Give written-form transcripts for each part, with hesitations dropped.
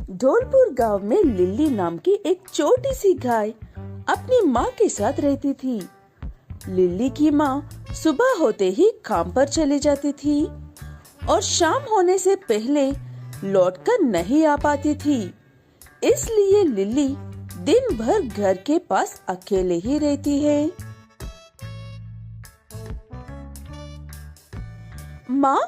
धौलपुर गांव में लिल्ली नाम की एक छोटी सी गाय अपनी माँ के साथ रहती थी। लिल्ली की माँ सुबह होते ही काम पर चली जाती थी और शाम होने से पहले लौटकर नहीं आ पाती थी। इसलिए लिल्ली दिन भर घर के पास अकेले ही रहती है। माँ,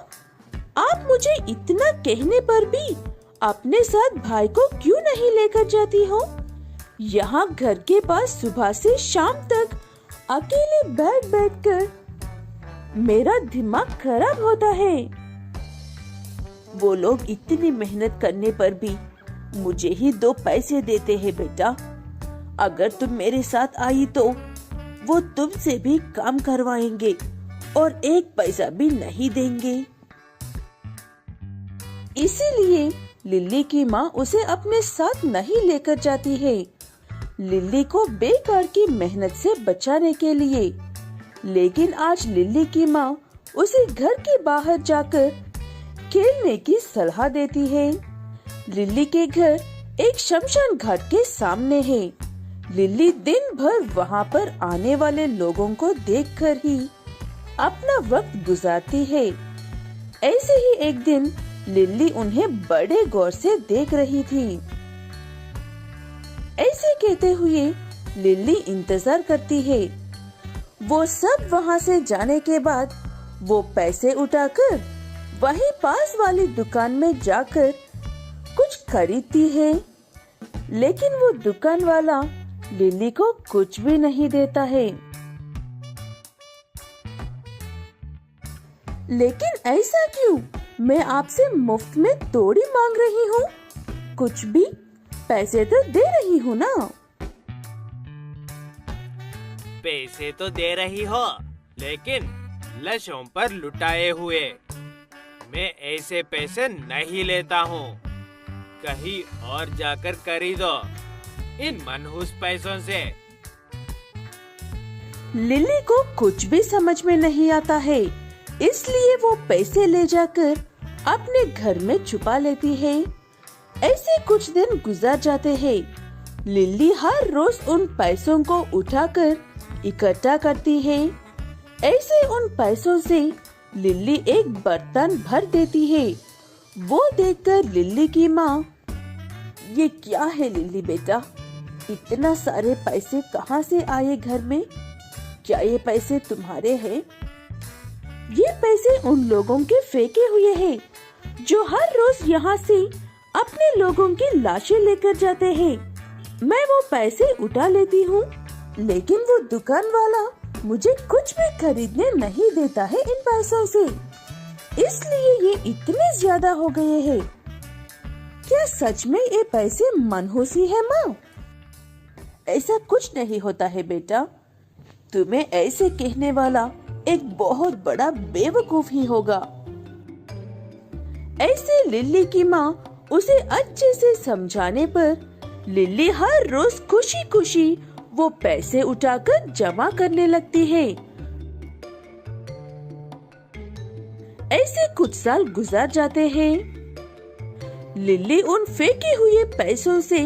आप मुझे इतना कहने पर भी अपने साथ भाई को क्यों नहीं लेकर जाती हो? यहाँ घर के पास सुबह से शाम तक अकेले बैठ कर मेरा दिमाग खराब होता है। वो लोग इतनी मेहनत करने पर भी मुझे ही 2 पैसे देते हैं बेटा। अगर तुम मेरे साथ आई तो वो तुमसे भी काम करवाएंगे और 1 पैसा भी नहीं देंगे। इसीलिए लिल्ली की माँ उसे अपने साथ नहीं लेकर जाती है, लिल्ली को बेकार की मेहनत से बचाने के लिए। लेकिन आज लिल्ली की माँ उसे घर के बाहर जाकर खेलने की सलाह देती है। लिल्ली के घर एक शमशान घाट के सामने है। लिल्ली दिन भर वहाँ पर आने वाले लोगों को देखकर ही अपना वक्त गुजारती है। ऐसे ही एक दिन लिल्ली उन्हें बड़े गौर से देख रही थी। ऐसे कहते हुए लिल्ली इंतजार करती है। वो सब वहाँ से जाने के बाद वो पैसे उठाकर वहीं पास वाली दुकान में जाकर कुछ खरीदती है। लेकिन वो दुकान वाला लिल्ली को कुछ भी नहीं देता है। लेकिन ऐसा क्यों? मैं आपसे मुफ्त में तोड़ी मांग रही हूँ, कुछ भी पैसे तो दे रही हूँ ना। पैसे तो दे रही हो, लेकिन लशों पर लुटाए हुए। मैं ऐसे पैसे नहीं लेता हूँ। कहीं और जाकर खरीदो इन मनहूस पैसों से। लिल्ली को कुछ भी समझ में नहीं आता है, इसलिए वो पैसे ले जाकर अपने घर में छुपा लेती है। ऐसे कुछ दिन गुजर जाते हैं। लिल्ली हर रोज उन पैसों को उठाकर इकट्ठा करती है। ऐसे उन पैसों से लिल्ली एक बर्तन भर देती है। वो देखकर लिल्ली की माँ, ये क्या है लिल्ली बेटा, इतना सारे पैसे कहाँ से आए घर में? क्या ये पैसे तुम्हारे हैं? ये पैसे उन लोगों के फेंके हुए हैं जो हर रोज यहाँ से अपने लोगों की लाशें लेकर जाते हैं। मैं वो पैसे उठा लेती हूँ, लेकिन वो दुकान वाला मुझे कुछ भी खरीदने नहीं देता है इन पैसों से। इसलिए ये इतने ज्यादा हो गए हैं। क्या सच में ये पैसे मनहूसी है माँ? ऐसा कुछ नहीं होता है बेटा। तुम्हें ऐसे कहने वाला एक बहुत बड़ा बेवकूफ ही होगा। ऐसे लिल्ली की माँ उसे अच्छे से समझाने पर लिल्ली हर रोज खुशी खुशी वो पैसे उठाकर जमा करने लगती है। ऐसे कुछ साल गुजर जाते हैं। लिल्ली उन फेंके हुए पैसों से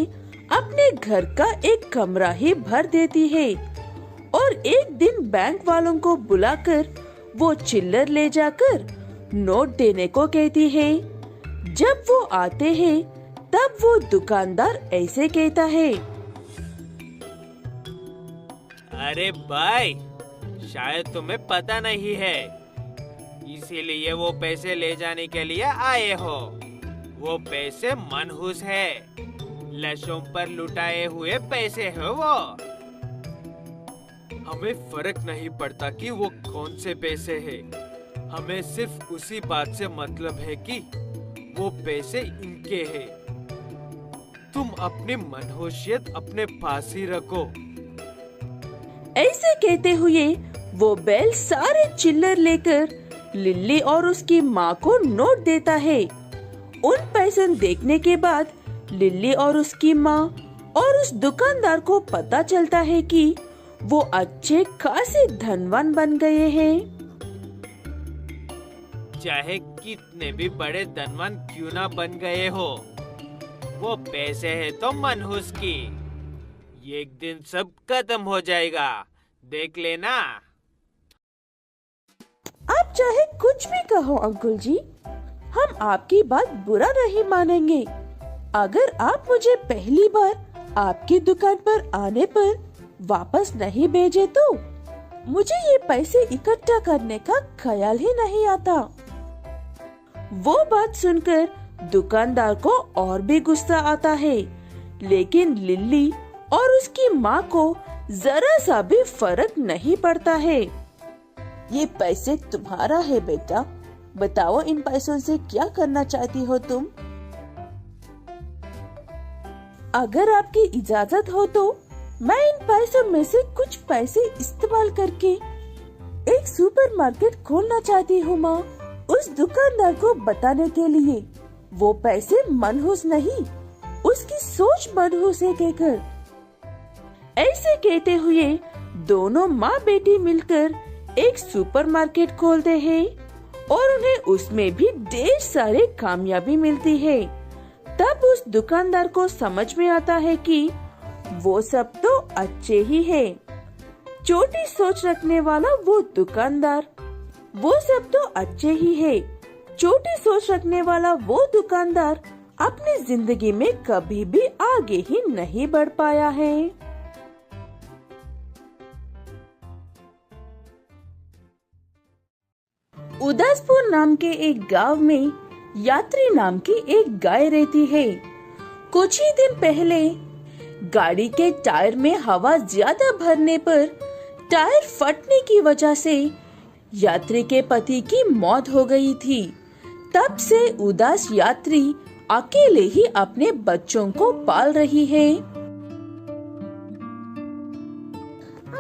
अपने घर का एक कमरा ही भर देती है और एक दिन बैंक वालों को बुलाकर वो चिल्लर ले जाकर नोट देने को कहती है। जब वो आते हैं तब वो दुकानदार ऐसे कहता है, अरे भाई, शायद तुम्हें पता नहीं है, इसीलिए वो पैसे ले जाने के लिए आए हो। वो पैसे मनहूस है, लशों पर लुटाए हुए पैसे है वो। हमें फर्क नहीं पड़ता कि वो कौन से पैसे हैं। हमें सिर्फ उसी बात से मतलब है कि वो पैसे इनके हैं। तुम अपनी मनहूसियत अपने पास ही रखो। ऐसे कहते हुए वो बैल सारे चिल्लर लेकर लिल्ली और उसकी माँ को नोट देता है। उन पैसे देखने के बाद लिल्ली और उसकी माँ और उस दुकानदार को पता चलता है कि वो अच्छे खासे धनवान बन गए हैं। चाहे कितने भी बड़े धनवान क्यों ना बन गए हो, वो पैसे है तो मनहूस की। एक दिन सब खत्म हो जाएगा, देख लेना। आप चाहे कुछ भी कहो अंकुल जी, हम आपकी बात बुरा नहीं मानेंगे। अगर आप मुझे पहली बार आपकी दुकान पर आने पर वापस नहीं भेजे तो मुझे ये पैसे इकट्ठा करने का ख्याल ही नहीं आता। वो बात सुनकर दुकानदार को और भी गुस्सा आता है, लेकिन लिल्ली और उसकी माँ को जरा सा भी फर्क नहीं पड़ता है। ये पैसे तुम्हारा है बेटा, बताओ इन पैसों से क्या करना चाहती हो तुम? अगर आपकी इजाजत हो तो मैं इन पैसों में से कुछ पैसे इस्तेमाल करके एक सुपरमार्केट खोलना चाहती हूँ माँ, उस दुकानदार को बताने के लिए वो पैसे मनहूस नहीं, उसकी सोच मनहूस है कहकर। ऐसे कहते हुए दोनों माँ बेटी मिलकर एक सुपरमार्केट खोलते हैं और उन्हें उसमें भी ढेर सारे कामयाबी मिलती है। तब उस दुकानदार को समझ में आता है कि वो सब तो अच्छे ही है। छोटी सोच रखने वाला वो दुकानदार, वो सब तो अच्छे ही है। छोटी सोच रखने वाला वो दुकानदार अपनी जिंदगी में कभी भी आगे ही नहीं बढ़ पाया है। उदासपुर नाम के एक गांव में यात्री नाम की एक गाय रहती है। कुछ ही दिन पहले गाड़ी के टायर में हवा ज्यादा भरने पर टायर फटने की वजह से यात्री के पति की मौत हो गई थी। तब से उदास यात्री अकेले ही अपने बच्चों को पाल रही है।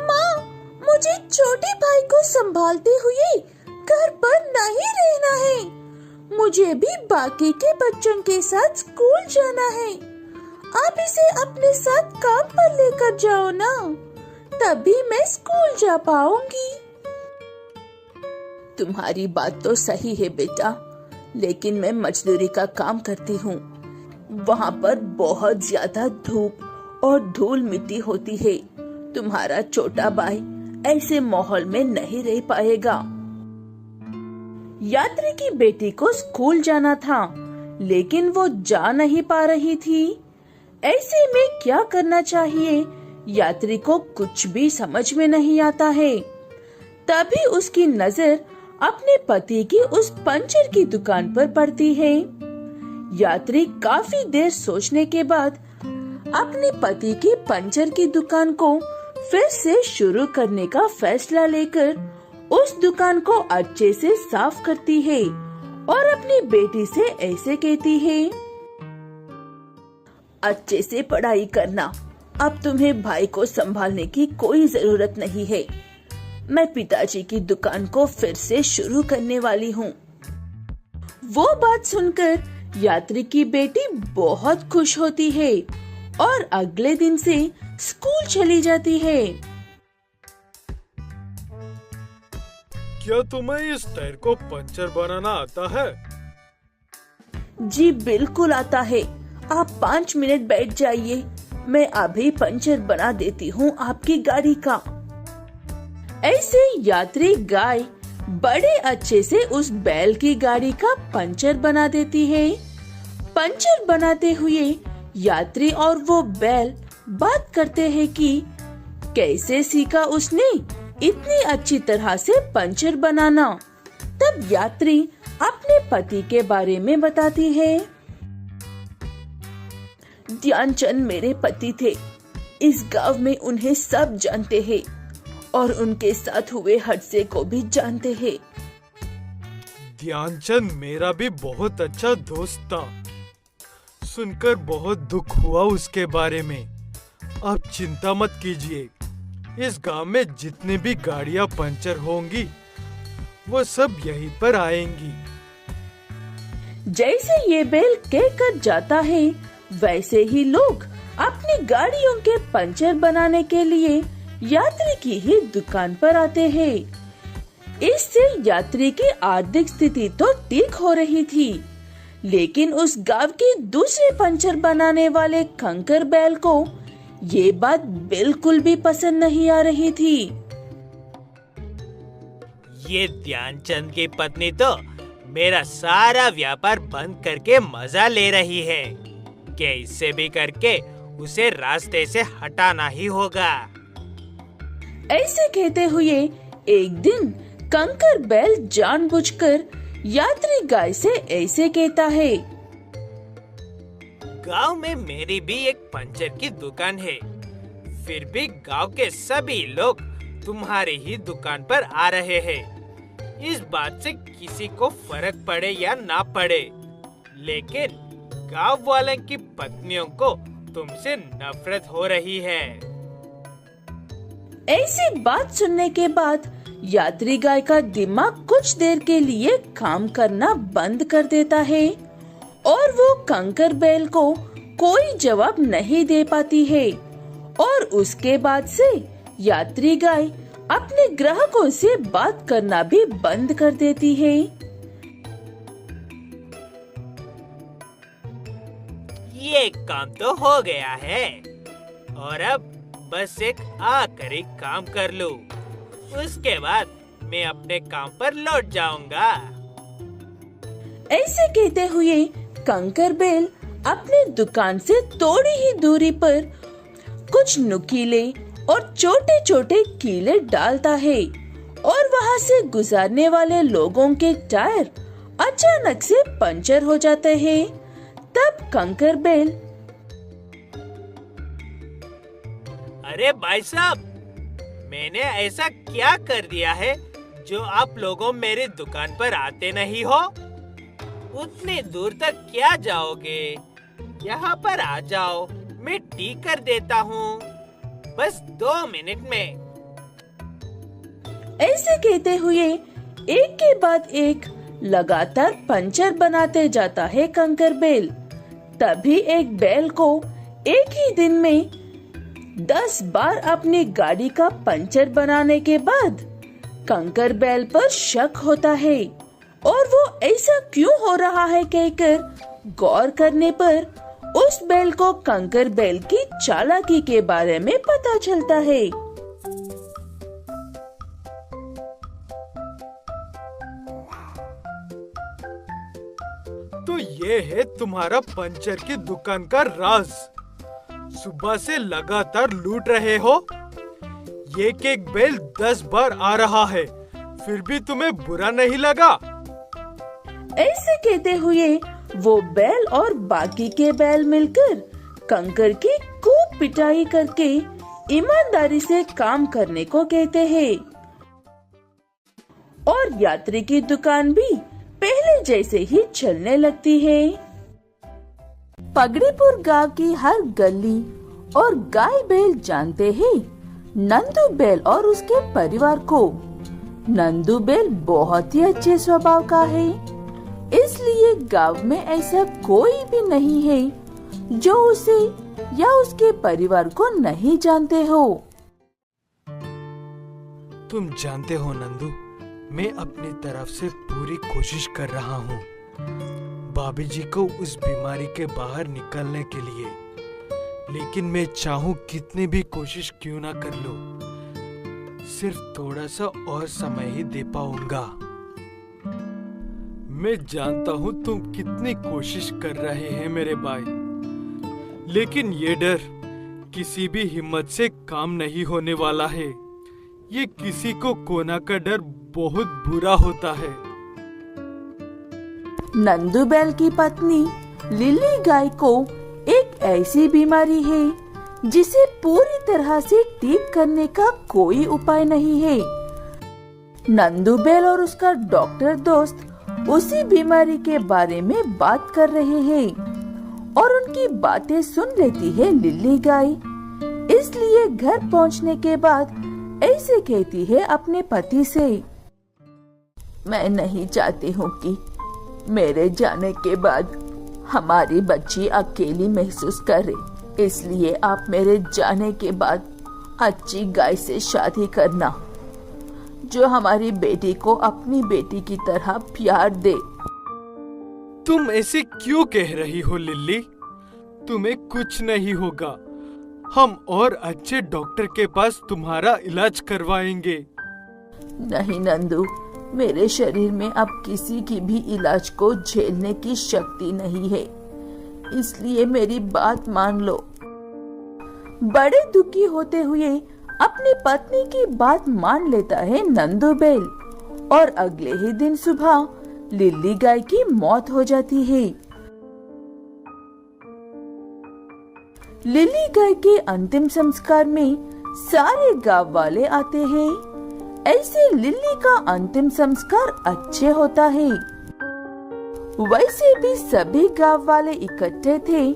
माँ, मुझे छोटे भाई को संभालते हुए घर पर नहीं रहना है। मुझे भी बाकी के बच्चों के साथ स्कूल जाना है। आप इसे अपने साथ काम पर लेकर जाओ ना, तभी मैं स्कूल जा पाऊंगी। तुम्हारी बात तो सही है बेटा, लेकिन मैं मजदूरी का काम करती हूँ। वहाँ पर बहुत ज्यादा धूप और धूल मिट्टी होती है। तुम्हारा छोटा भाई ऐसे माहौल में नहीं रह पाएगा। यात्री की बेटी को स्कूल जाना था, लेकिन वो जा नहीं पा रही थी। ऐसे में क्या करना चाहिए, यात्री को कुछ भी समझ में नहीं आता है। तभी उसकी नजर अपने पति की उस पंचर की दुकान पर पड़ती है। यात्री काफी देर सोचने के बाद अपने पति की पंचर की दुकान को फिर से शुरू करने का फैसला लेकर उस दुकान को अच्छे से साफ करती है और अपनी बेटी से ऐसे कहती है, अच्छे से पढ़ाई करना, अब तुम्हें भाई को संभालने की कोई जरूरत नहीं है। मैं पिताजी की दुकान को फिर से शुरू करने वाली हूँ। वो बात सुनकर यात्री की बेटी बहुत खुश होती है और अगले दिन से स्कूल चली जाती है। क्या तुम्हें इस टायर को पंचर बनाना आता है? जी बिल्कुल आता है। आप 5 मिनट बैठ जाइए, मैं अभी पंचर बना देती हूँ आपकी गाड़ी का। ऐसे यात्री गाय बड़े अच्छे से उस बैल की गाड़ी का पंचर बना देती है। पंचर बनाते हुए यात्री और वो बैल बात करते हैं कि कैसे सीखा उसने इतनी अच्छी तरह से पंचर बनाना। तब यात्री अपने पति के बारे में बताती है। ध्यानचंद मेरे पति थे। इस गांव में उन्हें सब जानते हैं और उनके साथ हुए हादसे को भी जानते हैं। ध्यानचंद मेरा भी बहुत अच्छा दोस्त था। सुनकर बहुत दुख हुआ उसके बारे में। आप चिंता मत कीजिए, इस गांव में जितनी भी गाड़ियां पंचर होंगी वो सब यहीं पर आएंगी। जैसे ये बैल कहकर जाता है, वैसे ही लोग अपनी गाड़ियों के पंचर बनाने के लिए यात्री की ही दुकान पर आते हैं। इससे यात्री की आर्थिक स्थिति तो ठीक हो रही थी, लेकिन उस गांव के दूसरे पंचर बनाने वाले कंकर बैल को ये बात बिल्कुल भी पसंद नहीं आ रही थी। ये ध्यानचंद की पत्नी तो मेरा सारा व्यापार बंद करके मजा ले रही है। कैसे भी करके उसे रास्ते से हटाना ही होगा। ऐसे कहते हुए एक दिन कंकर बैल जानबूझकर यात्री गाय से ऐसे कहता है, गांव में मेरी भी एक पंचर की दुकान है, फिर भी गांव के सभी लोग तुम्हारी ही दुकान पर आ रहे हैं। इस बात से किसी को फर्क पड़े या ना पड़े, लेकिन गांव वालों की पत्नियों को तुमसे नफरत हो रही है। ऐसी बात सुनने के बाद यात्री गाय का दिमाग कुछ देर के लिए काम करना बंद कर देता है और वो कंकर बैल को कोई जवाब नहीं दे पाती है। और उसके बाद से यात्री गाय अपने ग्राहकों से बात करना भी बंद कर देती है। ये काम तो हो गया है और अब बस एक आखिरी काम कर लूं। उसके बाद मैं अपने काम पर लौट जाऊंगा। ऐसे कहते हुए कंकर बैल अपनी दुकान से थोड़ी ही दूरी पर कुछ नुकीले और छोटे छोटे कीले डालता है और वहाँ से गुजरने वाले लोगों के टायर अचानक से पंचर हो जाते हैं। तब कंकर बैल, अरे भाई साहब, मैंने ऐसा क्या कर दिया है जो आप लोगों मेरी दुकान पर आते नहीं हो? उतनी दूर तक क्या जाओगे? यहाँ पर आ जाओ, मैं ठीक कर देता हूँ, बस 2 मिनट में। ऐसे कहते हुए एक के बाद एक लगातार पंचर बनाते जाता है कंकर बैल। तभी एक बैल को एक ही दिन में 10 बार अपनी गाड़ी का पंचर बनाने के बाद कंकर बैल पर शक होता है और वो ऐसा क्यों हो रहा है कहकर गौर करने पर उस बैल को कंकर बैल की चालाकी के बारे में पता चलता है। तो ये है तुम्हारा पंचर की दुकान का राज। सुबह से लगातार लूट रहे हो। एक बैल 10 बार आ रहा है, फिर भी तुम्हें बुरा नहीं लगा? ऐसे कहते हुए वो बैल और बाकी के बैल मिलकर कंकर की खूब पिटाई करके ईमानदारी से काम करने को कहते हैं। और यात्री की दुकान भी पहले जैसे ही चलने लगती है। पगड़ीपुर गांव की हर गली और गाय बैल जानते हैं नंदू बैल और उसके परिवार को। नंदू बैल बहुत ही अच्छे स्वभाव का है, इसलिए गांव में ऐसा कोई भी नहीं है जो उसे या उसके परिवार को नहीं जानते हो। तुम जानते हो नंदू, मैं अपनी तरफ से पूरी कोशिश कर रहा हूँ भाभी जी को उस बीमारी के बाहर निकलने के लिए, लेकिन मैं चाहूँ कितनी भी कोशिश क्यों ना कर लो, सिर्फ थोड़ा सा और समय ही दे पाऊंगा। मैं जानता हूँ तुम कितनी कोशिश कर रहे हैं मेरे भाई, लेकिन ये डर किसी भी हिम्मत से काम नहीं होने वाला है। ये किसी को कोना का डर बहुत बुरा होता है। नंदू बैल की पत्नी लिली गाय को एक ऐसी बीमारी है जिसे पूरी तरह से ठीक करने का कोई उपाय नहीं है। नंदू बैल और उसका डॉक्टर दोस्त उसी बीमारी के बारे में बात कर रहे हैं और उनकी बातें सुन लेती है लिली गाय। इसलिए घर पहुंचने के बाद ऐसे कहती है अपने पति से, मैं नहीं चाहती हूँ कि मेरे जाने के बाद हमारी बच्ची अकेली महसूस करे, इसलिए आप मेरे जाने के बाद अच्छी गाय से शादी करना जो हमारी बेटी को अपनी बेटी की तरह प्यार दे। तुम ऐसे क्यों कह रही हो लिल्ली? तुम्हें कुछ नहीं होगा। हम और अच्छे डॉक्टर के पास तुम्हारा इलाज करवाएंगे। नहीं नंदू, मेरे शरीर में अब किसी की भी इलाज को झेलने की शक्ति नहीं है, इसलिए मेरी बात मान लो। बड़े दुखी होते हुए अपनी पत्नी की बात मान लेता है नंदू बैल और अगले ही दिन सुबह लिल्ली गाय की मौत हो जाती है। लिल्ली गाय के अंतिम संस्कार में सारे गांव वाले आते हैं। ऐसे लिल्ली का अंतिम संस्कार अच्छे होता है। वैसे भी सभी गांव वाले इकट्ठे थे,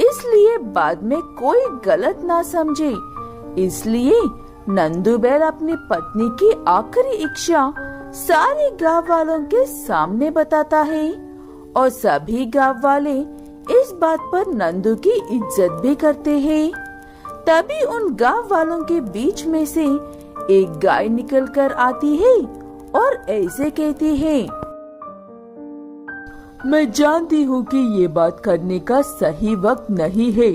इसलिए बाद में कोई गलत ना समझे, इसलिए नंदू बैल अपनी पत्नी की आखिरी इच्छा सारे गांव वालों के सामने बताता है और सभी गांव वाले इस बात पर नंदू की इज्जत भी करते हैं। तभी उन गांव वालों के बीच में से एक गाय निकल कर आती है और ऐसे कहती है, मैं जानती हूँ कि ये बात करने का सही वक्त नहीं है,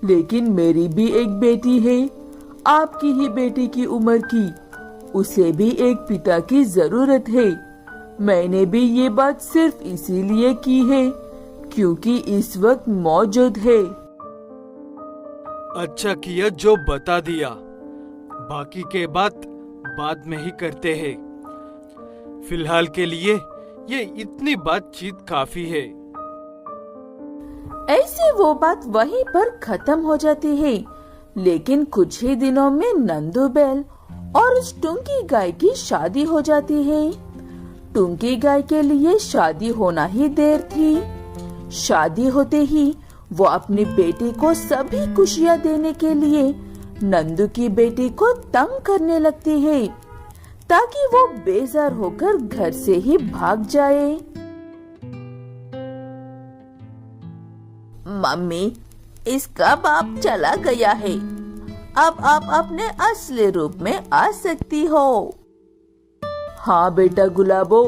लेकिन मेरी भी एक बेटी है, आपकी ही बेटी की उम्र की। उसे भी एक पिता की जरूरत है। मैंने भी ये बात सिर्फ इसीलिए की है क्योंकि इस वक्त मौजूद है। अच्छा किया जो बता दिया, बाकी के बात बाद में ही करते हैं। फिलहाल के लिए ये इतनी बातचीत काफी है। ऐसे वो बात वहीं पर खत्म हो जाती है। लेकिन कुछ ही दिनों में नंदू बैल और उस टुंकी गाय की शादी हो जाती है। टुंकी गाय के लिए शादी होना ही देर थी। शादी होते ही वो अपनी बेटी को सभी खुशियाँ देने के लिए नंदू की बेटी को तंग करने लगती है ताकि वो बेजार होकर घर से ही भाग जाए। मम्मी, इसका बाप चला गया है, अब आप अपने असली रूप में आ सकती हो। हाँ बेटा गुलाबो,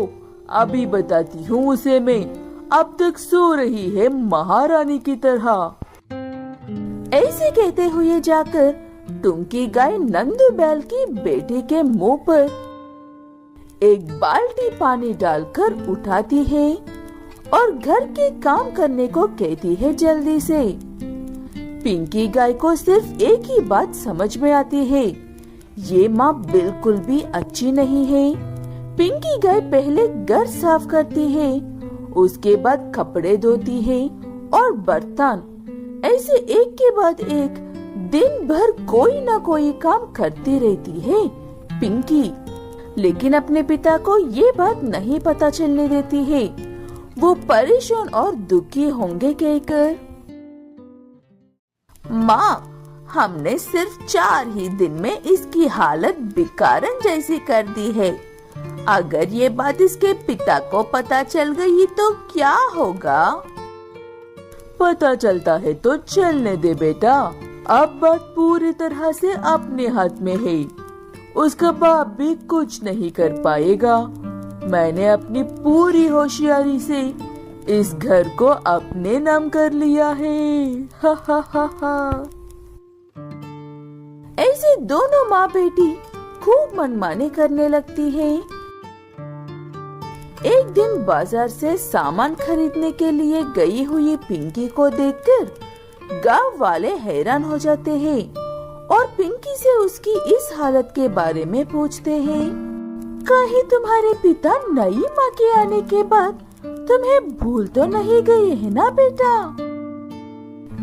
अभी बताती हूँ उसे मैं, अब तक सो रही है महारानी की तरह। ऐसे कहते हुए जाकर टुंकी गाय नंदू बैल की बेटी के मुंह पर एक बाल्टी पानी डालकर उठाती है और घर के काम करने को कहती है जल्दी से। पिंकी गाय को सिर्फ एक ही बात समझ में आती है, ये माँ बिल्कुल भी अच्छी नहीं है। पिंकी गाय पहले घर साफ करती है, उसके बाद कपड़े धोती है और बर्तन, ऐसे एक के बाद एक दिन भर कोई ना कोई काम करती रहती है पिंकी। लेकिन अपने पिता को ये बात नहीं पता चलने देती है। वो परेशान और दुखी होंगे कहकर। माँ, हमने सिर्फ 4 ही दिन में इसकी हालत बिकारन जैसी कर दी है। अगर ये बात इसके पिता को पता चल गई तो क्या होगा? पता चलता है तो चलने दे बेटा, अब बात पूरी तरह से अपने हाथ में है। उसका बाप भी कुछ नहीं कर पाएगा। मैंने अपनी पूरी होशियारी से इस घर को अपने नाम कर लिया है। हा हा हा हा। ऐसे दोनों माँ बेटी खूब मनमानी करने लगती है। एक दिन बाजार से सामान खरीदने के लिए गई हुई पिंकी को देखकर गांव वाले हैरान हो जाते हैं और पिंकी से उसकी इस हालत के बारे में पूछते हैं। कहीं तुम्हारे पिता नई माँ के आने के बाद तुम्हें भूल तो नहीं गए हैं ना बेटा?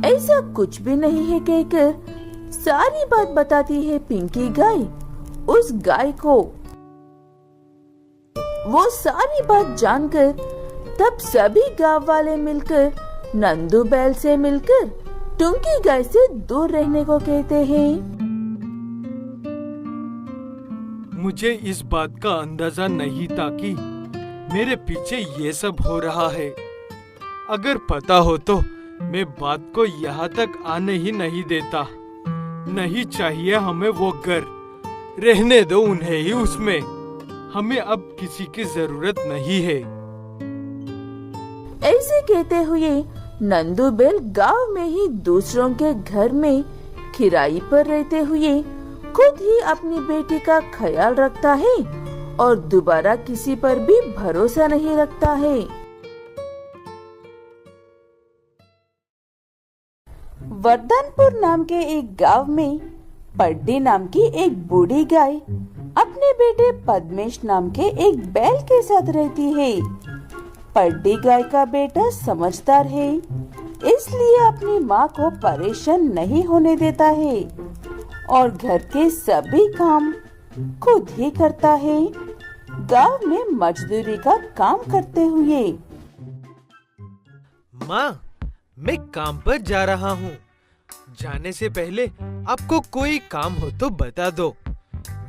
ऐसा कुछ भी नहीं है कहकर सारी बात बताती है पिंकी गाय उस गाय को। वो सारी बात जानकर तब सभी गांव वाले मिलकर नंदू बैल से मिलकर टुंकी गाय से दूर रहने को कहते हैं। मुझे इस बात का अंदाजा नहीं था कि मेरे पीछे ये सब हो रहा है। अगर पता हो तो मैं बात को यहाँ तक आने ही नहीं देता। नहीं चाहिए हमें वो घर, रहने दो उन्हें ही उसमें। हमें अब किसी की जरूरत नहीं है। ऐसे कहते हुए नंदू बैल गांव में ही दूसरों के घर में किराए पर रहते हुए खुद ही अपनी बेटी का ख्याल रखता है और दोबारा किसी पर भी भरोसा नहीं रखता है। वर्धनपुर नाम के एक गांव में पड्डी नाम की एक बूढ़ी गाय अपने बेटे पद्मेश नाम के एक बैल के साथ रहती है। पड्डी गाय का बेटा समझदार है, इसलिए अपनी माँ को परेशान नहीं होने देता है और घर के सभी काम खुद ही करता है, गांव में मजदूरी का काम करते हुए। माँ, मैं काम पर जा रहा हूँ। जाने से पहले आपको कोई काम हो तो बता दो।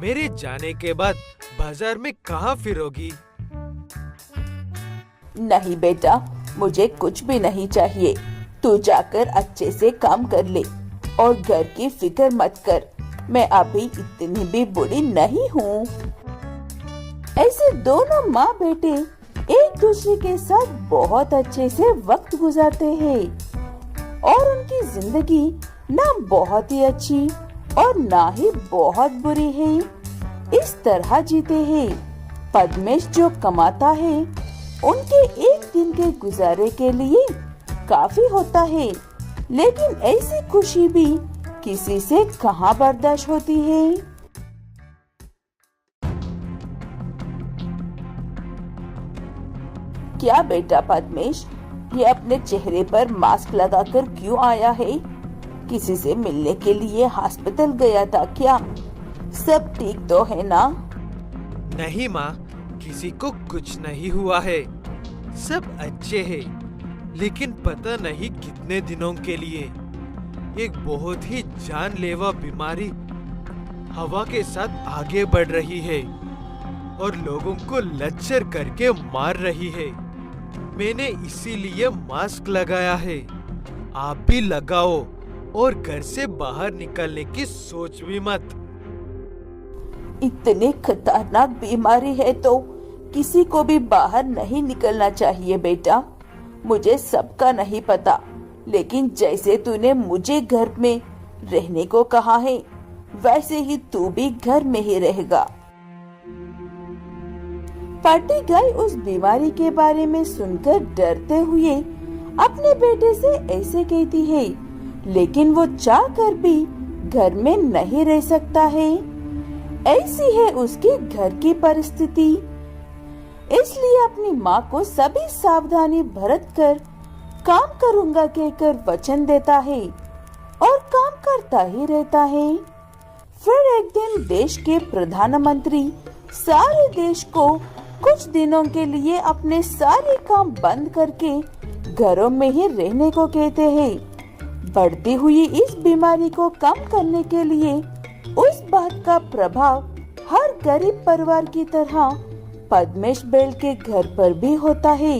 मेरे जाने के बाद बाजार में कहाँ फिरोगी? नहीं बेटा, मुझे कुछ भी नहीं चाहिए। तू जाकर अच्छे से काम कर ले और घर की फिक्र मत कर। मैं अभी इतनी भी बुरी नहीं हूँ। ऐसे दोनों माँ बेटे एक दूसरे के साथ बहुत अच्छे से वक्त गुजारते हैं और उनकी जिंदगी ना बहुत ही अच्छी और ना ही बहुत बुरी है। इस तरह जीते हैं। पद्मेश जो कमाता है उनके एक दिन के गुजारे के लिए काफी होता है, लेकिन ऐसी खुशी भी किसी से कहाँ बर्दाश्त होती है। क्या बेटा पद्मेश, ये अपने चेहरे पर मास्क लगाकर क्यों आया है? किसी से मिलने के लिए हॉस्पिटल गया था क्या? सब ठीक तो है ना? नहीं माँ, किसी को कुछ नहीं हुआ है, सब अच्छे हैं। लेकिन पता नहीं कितने दिनों के लिए एक बहुत ही जानलेवा बीमारी हवा के साथ आगे बढ़ रही है और लोगों को लचर करके मार रही है। मैंने इसीलिए मास्क लगाया है। आप भी लगाओ और घर से बाहर निकलने की सोच भी मत। इतनी खतरनाक बीमारी है तो किसी को भी बाहर नहीं निकलना चाहिए बेटा। मुझे सबका नहीं पता, लेकिन जैसे तूने मुझे घर में रहने को कहा है, वैसे ही तू भी घर में ही रहेगा। पड्डी गाय उस बीमारी के बारे में सुनकर डरते हुए अपने बेटे से ऐसे कहती है, लेकिन वो चाह कर भी घर में नहीं रह सकता है। ऐसी है उसकी घर की परिस्थिति। इसलिए अपनी माँ को सभी सावधानी बरत कर काम करूंगा कहकर वचन देता है और काम करता ही रहता है। फिर एक दिन देश के प्रधानमंत्री सारे देश को कुछ दिनों के लिए अपने सारे काम बंद करके घरों में ही रहने को कहते हैं। बढ़ती हुई इस बीमारी को कम करने के लिए उस बात का प्रभाव हर गरीब परिवार की तरह पद्मेश बैल के घर पर भी होता है।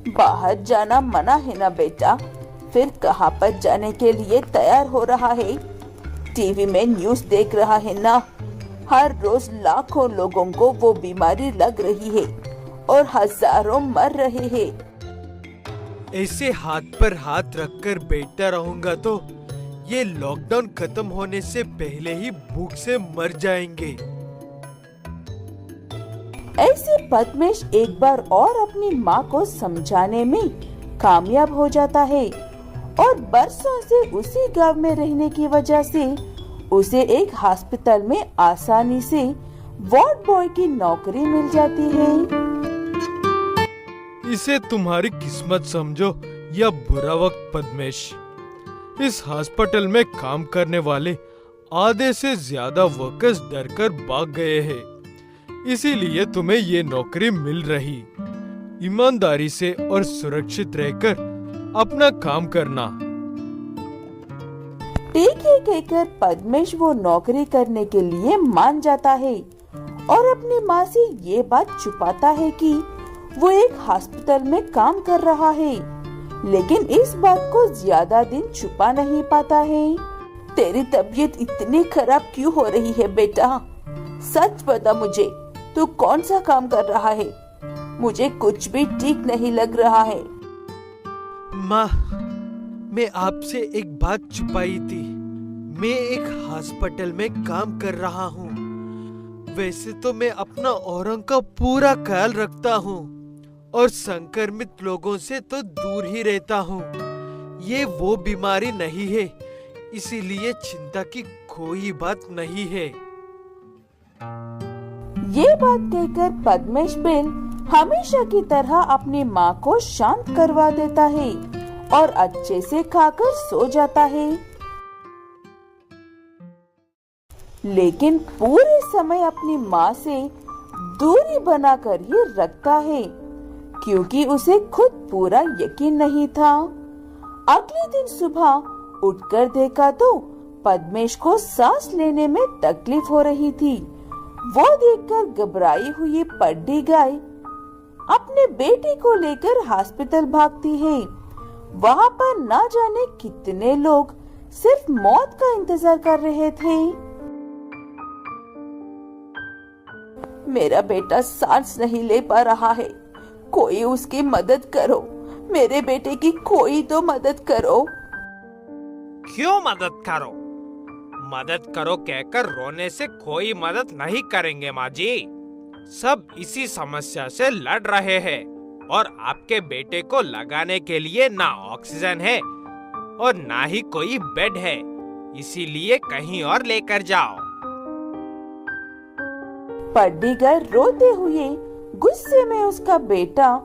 बाहर जाना मना है ना बेटा? फिर कहाँ पर जाने के लिए तैयार हो रहा है? टीवी में न्यूज़ देख रहा है ना? हर रोज लाखों लोगों को वो बीमारी लग रही है और हजारों मर रहे हैं। ऐसे हाथ पर हाथ रखकर बैठा रहूंगा तो ये लॉकडाउन खत्म होने से पहले ही भूख से मर जाएंगे। ऐसे पद्मेश एक बार और अपनी माँ को समझाने में कामयाब हो जाता है और बरसों से उसी गांव में रहने की वजह से उसे एक हॉस्पिटल में आसानी से वार्ड बॉय की नौकरी मिल जाती है। इसे तुम्हारी किस्मत समझो या बुरा वक्त पद्मेश। इस हॉस्पिटल में काम करने वाले आधे से ज्यादा वर्कर्स डरकर भाग गए हैं, इसीलिए तुम्हें ये नौकरी मिल रही। ईमानदारी से और सुरक्षित रहकर अपना काम करना। ठीक है कहकर पद्मेश वो नौकरी करने के लिए मान जाता है और अपनी माँ से ये बात छुपाता है कि वो एक हॉस्पिटल में काम कर रहा है, लेकिन इस बात को ज्यादा दिन छुपा नहीं पाता है। तेरी तबीयत इतनी खराब क्यों हो रही है बेटा? सच बता मुझे, तू कौन सा काम कर रहा है? मुझे कुछ भी ठीक नहीं लग रहा है। माँ, मैं आपसे एक बात छुपाई थी। मैं एक हॉस्पिटल में काम कर रहा हूँ। वैसे तो मैं अपना औरंग का पूरा ख्याल रखता हूँ और संक्रमित लोगों से तो दूर ही रहता हूँ। ये वो बीमारी नहीं है, इसीलिए चिंता की कोई बात नहीं है। ये बात कहकर पद्मेश बेल हमेशा की तरह अपनी माँ को शांत करवा देता है और अच्छे से खाकर सो जाता है। लेकिन पूरे समय अपनी माँ से दूरी बनाकर ही रखता है, क्योंकि उसे खुद पूरा यकीन नहीं था। अगले दिन सुबह उठकर देखा तो पद्मेश को सांस लेने में तकलीफ हो रही थी। वो देखकर घबराई हुई पड्डी गाय अपने बेटे को लेकर हॉस्पिटल भागती है। वहाँ पर ना जाने कितने लोग सिर्फ मौत का इंतजार कर रहे थे। मेरा बेटा सांस नहीं ले पा रहा है, कोई उसकी मदद करो। मेरे बेटे की कोई तो मदद करो। क्यों मदद करो? मदद करो कहकर रोने से कोई मदद नहीं करेंगे माँ जी। सब इसी समस्या से लड़ रहे हैं और आपके बेटे को लगाने के लिए ना ऑक्सीजन है और ना ही कोई बेड है, इसीलिए कहीं और लेकर जाओ। पड्डीगर रोते हुए गुस्से में उसका बेटा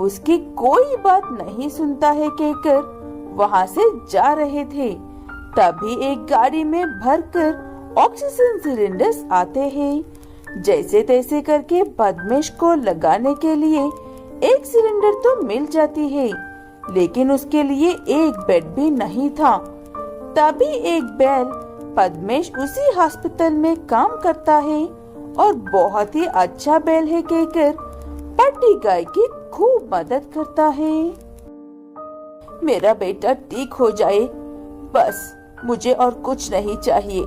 उसकी कोई बात नहीं सुनता है कहकर वहाँ से जा रहे थे। तभी एक गाड़ी में भरकर ऑक्सीजन सिलेंडर्स आते हैं। जैसे तैसे करके पद्मेश को लगाने के लिए एक सिलेंडर तो मिल जाती है, लेकिन उसके लिए एक बेड भी नहीं था। तभी एक बैल पद्मेश उसी हॉस्पिटल में काम करता है और बहुत ही अच्छा बैल है कहकर पट्टी गाय की खूब मदद करता है। मेरा बेटा ठीक हो जाए, बस मुझे और कुछ नहीं चाहिए।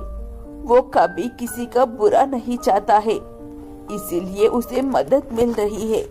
वो कभी किसी का बुरा नहीं चाहता है, इसीलिए उसे मदद मिल रही है।